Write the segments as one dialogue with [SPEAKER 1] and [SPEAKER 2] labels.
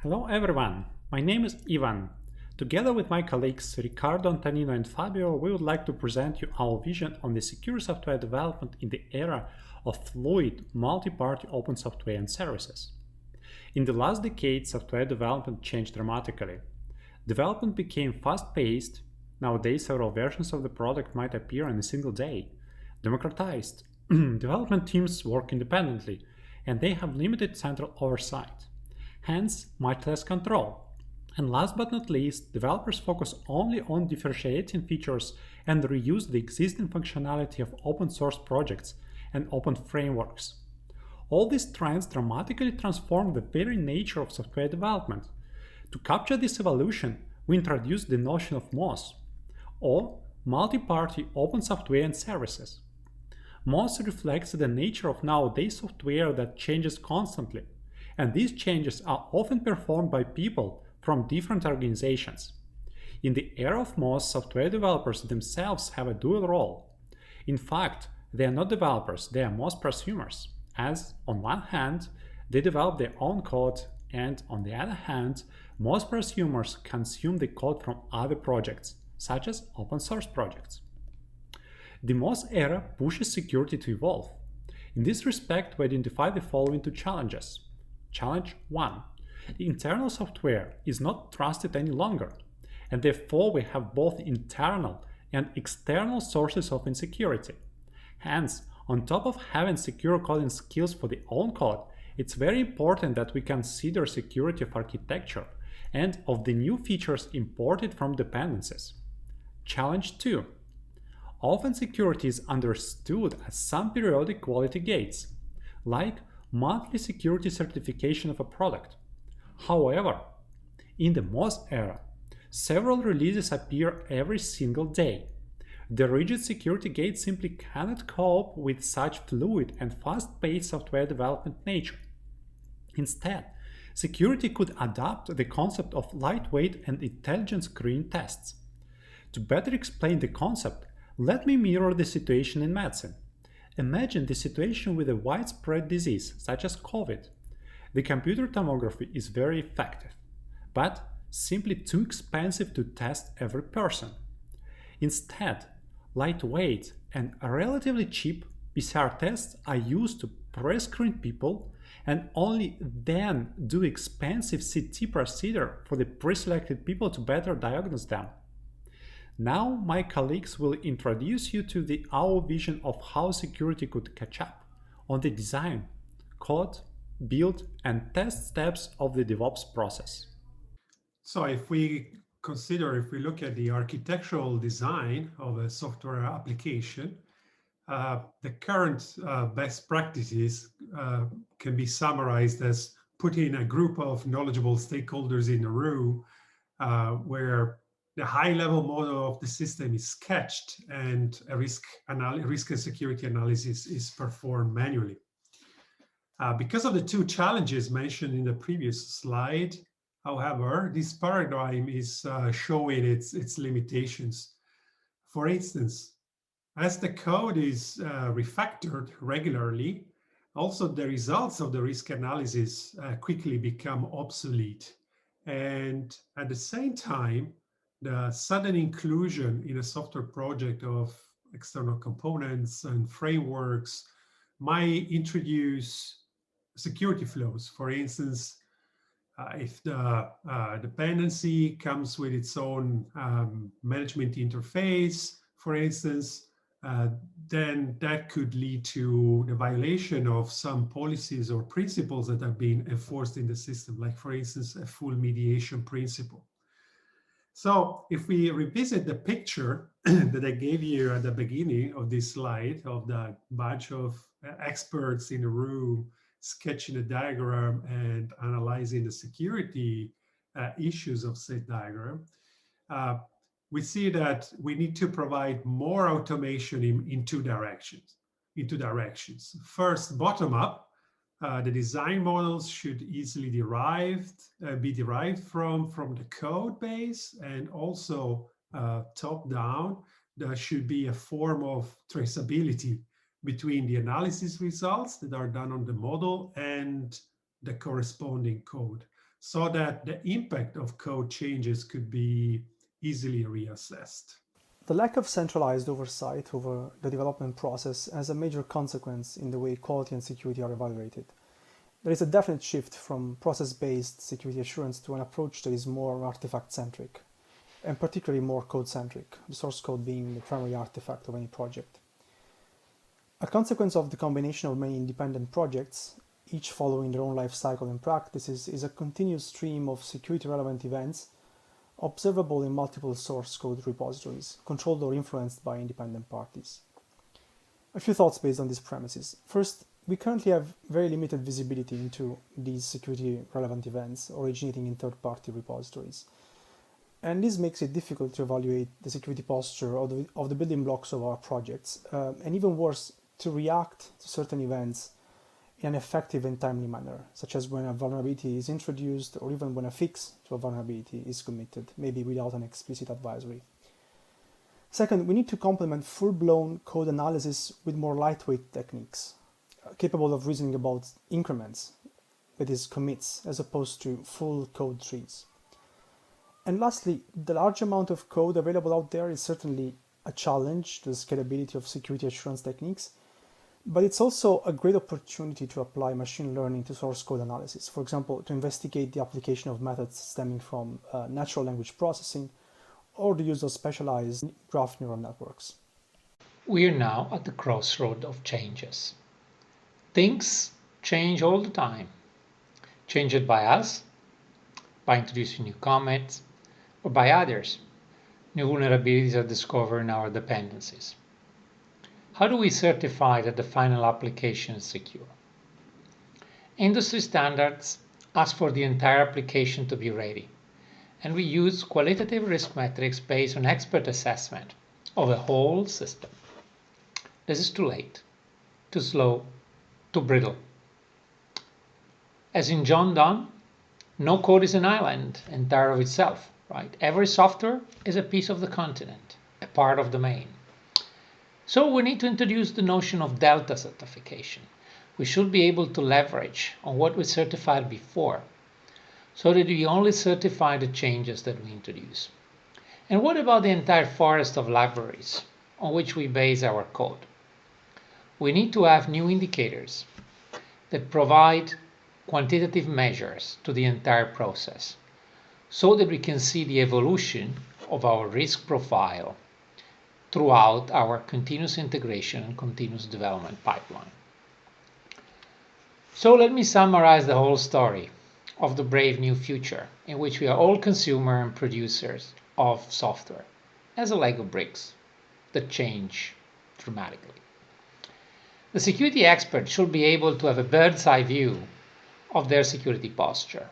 [SPEAKER 1] Hello everyone, my name is Ivan. Together with my colleagues Riccardo, Antonino and Fabio, we would like to present you our vision on the secure software development in the era of fluid, multi-party open software and services. In the last decade, software development changed dramatically. Development became fast-paced. Nowadays, several versions of the product might appear in a single day. Democratized. Development teams work independently, and they have limited central oversight. Hence, much less control. And last but not least, developers focus only on differentiating features and reuse the existing functionality of open source projects and open frameworks. All these trends dramatically transform the very nature of software development. To capture this evolution, we introduced the notion of MOS, or multi-party open software and services. MOS reflects the nature of nowadays software that changes constantly, and these changes are often performed by people from different organizations. In the era of MOS, software developers themselves have a dual role. In fact, they are not developers, they are MOS prosumers, as on one hand, they develop their own code, and on the other hand, MOS prosumers consume the code from other projects, such as open source projects. The MOS era pushes security to evolve. In this respect, we identify the following two challenges. Challenge 1. The internal software is not trusted any longer, and therefore we have both internal and external sources of insecurity. Hence, on top of having secure coding skills for the own code, it's very important that we consider security of architecture and of the new features imported from dependencies. Challenge 2. Often security is understood as some periodic quality gates, like monthly security certification of a product. However, in the MOS era, several releases appear every single day. The rigid security gates simply cannot cope with such fluid and fast-paced software development nature. Instead, security could adopt the concept of lightweight and intelligent screening tests. To better explain the concept, let me mirror the situation in medicine. Imagine the situation with a widespread disease, such as COVID. The computer tomography is very effective, but simply too expensive to test every person. Instead, lightweight and relatively cheap PCR tests are used to pre-screen people and only then do expensive CT procedure for the pre-selected people to better diagnose them. Now my colleagues will introduce you to our vision of how security could catch up on the design, code, build, and test steps of the DevOps process.
[SPEAKER 2] So if we look at the architectural design of a software application, the current best practices can be summarized as putting a group of knowledgeable stakeholders in a room where the high-level model of the system is sketched and a risk and security analysis is performed manually. Because of the two challenges mentioned in the previous slide, however, this paradigm is showing its limitations. For instance, as the code is refactored regularly, also the results of the risk analysis quickly become obsolete. And at the same time, the sudden inclusion in a software project of external components and frameworks might introduce security flows. For instance, if the dependency comes with its own management interface, for instance, then that could lead to the violation of some policies or principles that have been enforced in the system, like, for instance, a full mediation principle. So if we revisit the picture that I gave you at the beginning of this slide of the bunch of experts in the room sketching a diagram and analyzing the security issues of said diagram, we see that we need to provide more automation in two directions. First, bottom up, the design models should easily be derived from the code base, and also top down, there should be a form of traceability between the analysis results that are done on the model and the corresponding code. so that the impact of code changes could be easily reassessed.
[SPEAKER 3] The lack of centralized oversight over the development process has a major consequence in the way quality and security are evaluated. There is a definite shift from process-based security assurance to an approach that is more artifact-centric, and particularly more code-centric, the source code being the primary artifact of any project. A consequence of the combination of many independent projects, each following their own life cycle and practices, is a continuous stream of security-relevant events observable in multiple source code repositories, controlled or influenced by independent parties. A few thoughts based on these premises. First, we currently have very limited visibility into these security-relevant events originating in third-party repositories. And this makes it difficult to evaluate the security posture of the building blocks of our projects, and even worse, to react to certain events in an effective and timely manner, such as when a vulnerability is introduced or even when a fix to a vulnerability is committed, maybe without an explicit advisory. Second, we need to complement full-blown code analysis with more lightweight techniques, capable of reasoning about increments, that is, commits, as opposed to full code trees. And lastly, the large amount of code available out there is certainly a challenge to the scalability of security assurance techniques, but it's also a great opportunity to apply machine learning to source code analysis. For example, to investigate the application of methods stemming from natural language processing or the use of specialized graph neural networks.
[SPEAKER 4] We are now at the crossroad of changes. Things change all the time. Changed by us, by introducing new commits, or by others. New vulnerabilities are discovered in our dependencies. How do we certify that the final application is secure? Industry standards ask for the entire application to be ready, and we use qualitative risk metrics based on expert assessment of a whole system. This is too late, too slow, too brittle. As in John Donne, no code is an island entire of itself, right? Every software is a piece of the continent, a part of the main. So we need to introduce the notion of delta certification. We should be able to leverage on what we certified before so that we only certify the changes that we introduce. And what about the entire forest of libraries on which we base our code? We need to have new indicators that provide quantitative measures to the entire process so that we can see the evolution of our risk profile throughout our continuous integration and continuous development pipeline. So let me summarize the whole story of the brave new future in which we are all consumers and producers of software as a Lego bricks that change dramatically. The security expert should be able to have a bird's eye view of their security posture.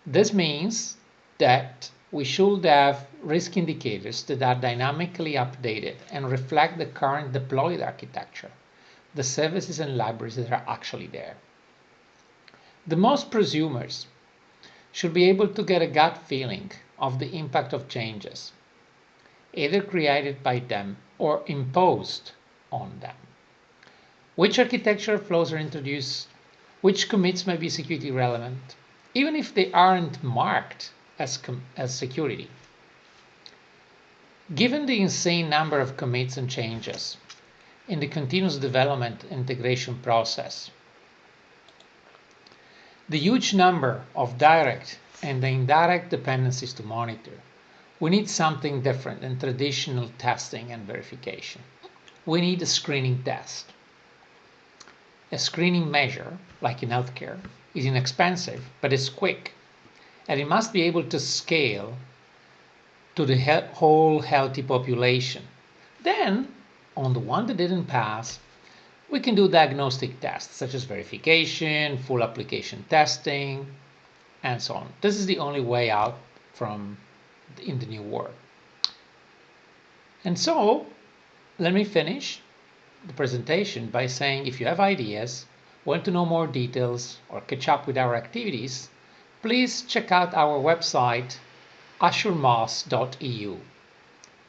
[SPEAKER 4] This means that we should have risk indicators that are dynamically updated and reflect the current deployed architecture, the services and libraries that are actually there. The most prosumers should be able to get a gut feeling of the impact of changes, either created by them or imposed on them. Which architectural flows are introduced, which commits may be security relevant, even if they aren't marked as security. Given the insane number of commits and changes in the continuous development integration process, the huge number of direct and indirect dependencies to monitor, we need something different than traditional testing and verification. We need a screening test. A screening measure, like in healthcare, is inexpensive, but it's quick, and it must be able to scale to the whole healthy population. Then, on the one that didn't pass, we can do diagnostic tests, such as verification, full application testing, and so on. This is the only way out in the new world. And so, let me finish the presentation by saying if you have ideas, want to know more details, or catch up with our activities, please check out our website assuremoss.eu.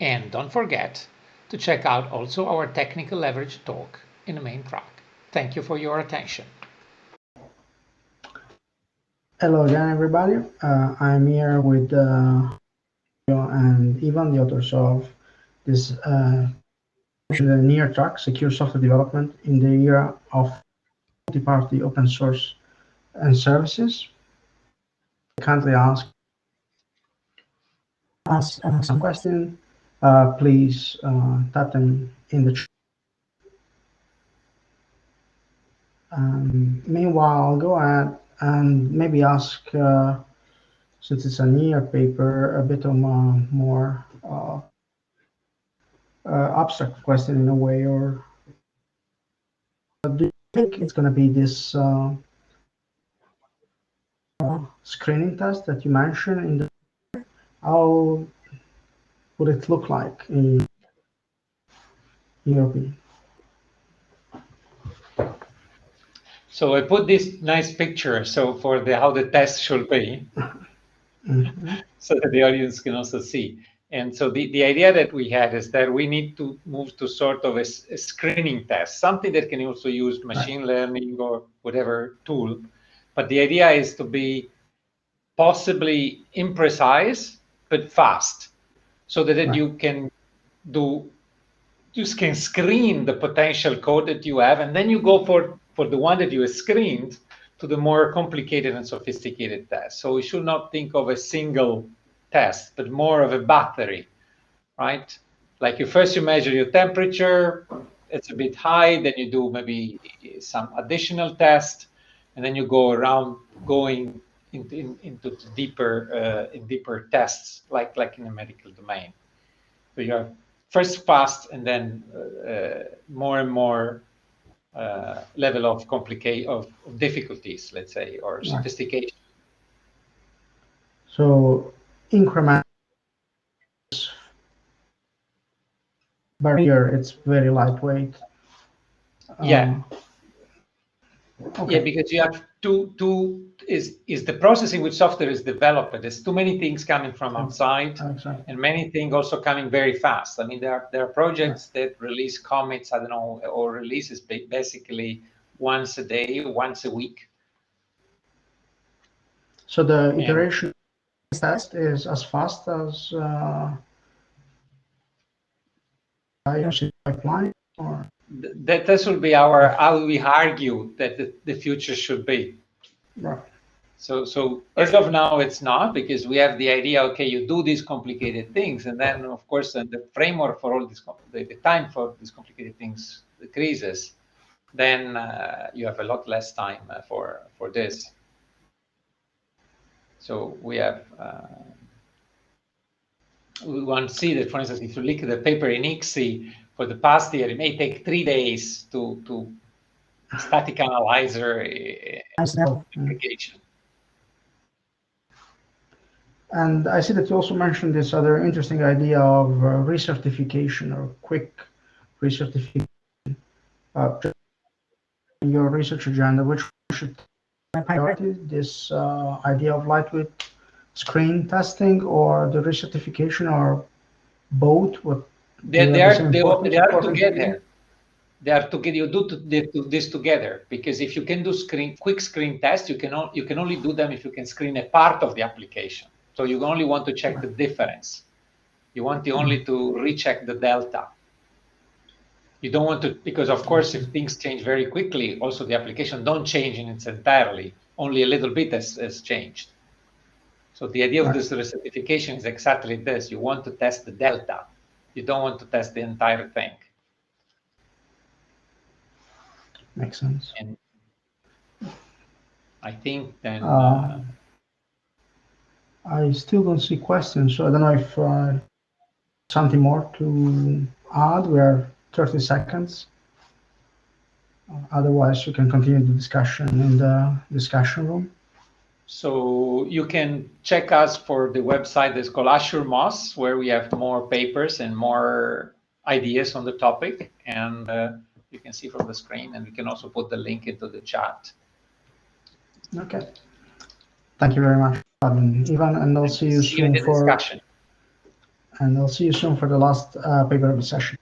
[SPEAKER 4] And don't forget to check out also our technical leverage talk in the main track. Thank you for your attention.
[SPEAKER 5] Hello again, everybody. I'm here with and Ivan, the authors of this the near track secure software development in the era of multi-party open source and services. I kindly ask some questions. Please type them in the chat. Meanwhile, I'll go ahead and maybe ask, since it's a near paper, a bit of a more abstract question in a way, or do you think it's going to be this screening test that you mentioned in the, how would it look like in your opinion?
[SPEAKER 4] So I put this nice picture so for the how the test should be, so that the audience can also see. And so the idea that we had is that we need to move to sort of a screening test, something that can also use machine learning or whatever tool. But the idea is to be possibly imprecise, but fast, so that you can can screen the potential code that you have, and then you go for the one that you have screened to the more complicated and sophisticated test. So we should not think of a single test, but more of a battery, right? Like you measure your temperature, it's a bit high, then you do maybe some additional test, and then you go around going into deeper tests, like in the medical domain. So you have first fast, and then more and more level of difficulties, let's say, or sophistication.
[SPEAKER 5] So increment barrier, it's very lightweight.
[SPEAKER 4] Yeah.
[SPEAKER 5] Okay.
[SPEAKER 4] Yeah, because you have is the process in which software is developed. There's too many things coming from outside, and many things also coming very fast. I mean, there are projects that release commits, I don't know, or releases basically once a day, once a week.
[SPEAKER 5] So the iteration test is as fast as pipeline, or
[SPEAKER 4] this will be our how we argue that the future should be.
[SPEAKER 5] Right.
[SPEAKER 4] So as of now, it's not, because we have the idea, okay, you do these complicated things, and then of course the framework for all this, the time for these complicated things decreases, then you have a lot less time for this. So we have we want to see that, for instance, if you look at the paper in ICSI for the past year, it may take 3 days to static analyzer application.
[SPEAKER 5] And I see that you also mentioned this other interesting idea of recertification, or quick recertification. Your research agenda, which should priority, this idea of lightweight screen testing or the recertification, or both? What
[SPEAKER 4] they are together. They are together. You do this together, because if you can do quick screen tests, you can only do them if you can screen a part of the application. So you only want to check the difference. You want only to recheck the delta. You don't want to, because of course, if things change very quickly, also the application don't change in its entirely. Only a little bit has changed. So the idea of this recertification is exactly this. You want to test the delta. You don't want to test the entire thing.
[SPEAKER 5] Makes sense.
[SPEAKER 4] And I think then
[SPEAKER 5] I still don't see questions, so I don't know if something more to add. We are 30 seconds. Otherwise, we can continue the discussion in the discussion room.
[SPEAKER 4] So you can check us for the website that's called Assure Moss, where we have more papers and more ideas on the topic, and you can see from the screen, and we can also put the link into the chat.
[SPEAKER 5] Okay. Thank you very much, Ivan, and I'll see you soon for discussion. And I'll see you soon for the last paper of the session.